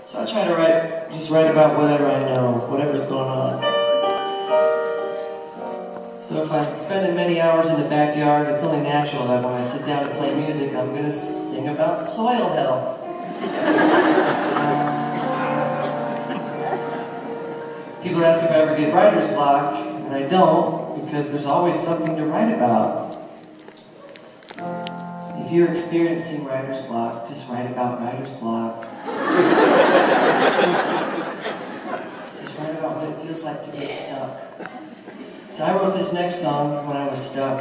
So I try to just write about whatever I know, whatever's going on. So if I'm spending many hours in the backyard, it's only natural that when I sit down to play music, I'm going to sing about soil health. People ask if I ever get writer's block, and I don't, because there's always something to write about. If you're experiencing writer's block, just write about writer's block. Just write about what it feels like to be stuck. So I wrote this next song when I was stuck.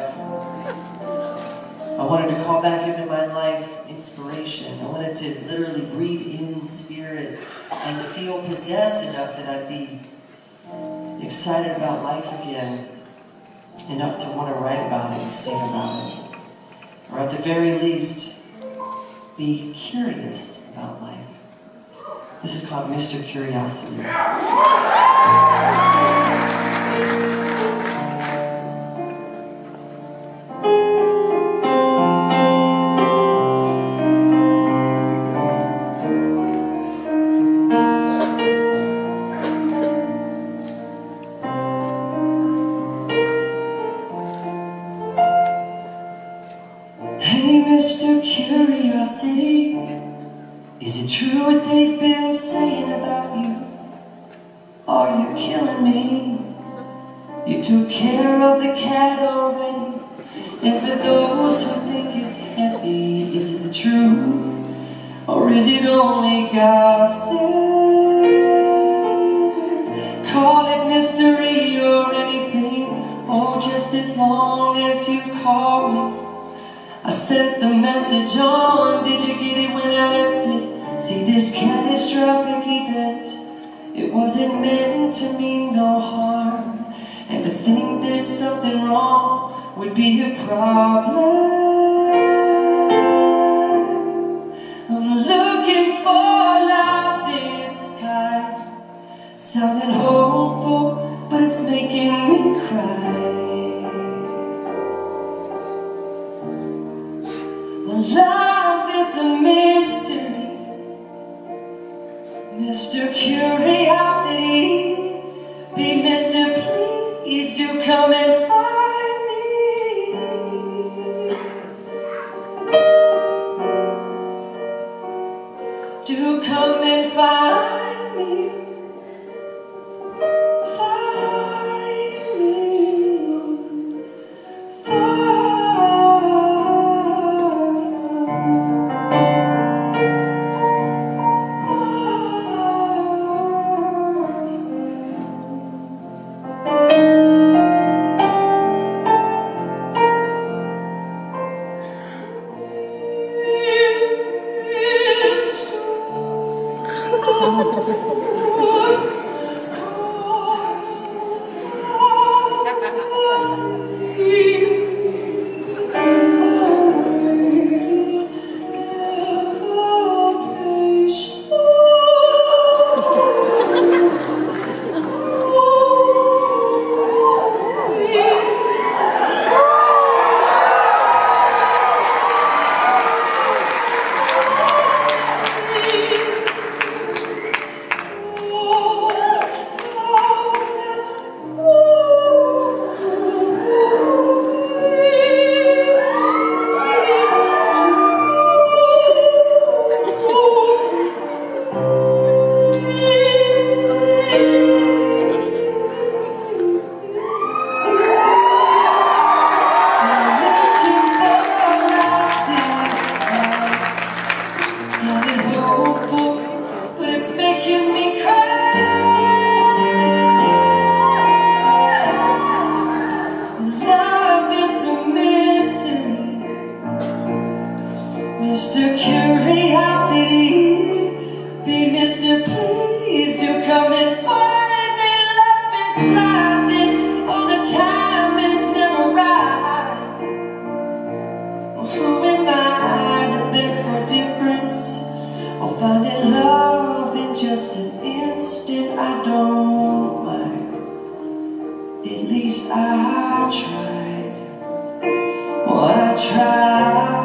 I wanted to call back into my life inspiration. I wanted to literally breathe in spirit and feel possessed enough that I'd be excited about life again, enough to want to write about it and sing about it. Or at the very least, be curious about life. This is called Mr. Curiosity. Hey, Mr. Curiosity, is it true what they've been saying about you? Are you killing me? You took care of the cat already, and for those who think it's heavy, is it the truth, or is it only gossip? Call it mystery or anything, oh, just as long as you call me. I sent the message on, did you get it when I left it? See, this catastrophic event, it wasn't meant to mean no harm, and to think there's something wrong would be a problem. I'm looking for love this time, sounding hopeful, but it's making me cry. Love is a mystery, Mr. Curiosity. Be Mr. Please do come and find me. Do come and find me. Mr. Curiosity, be Mr. Please do come and find me. Love is blinded all the time, it's never right. Well, who am I to beg for difference? I'll find it love in just an instant. I don't mind, at least I tried. Well, I tried.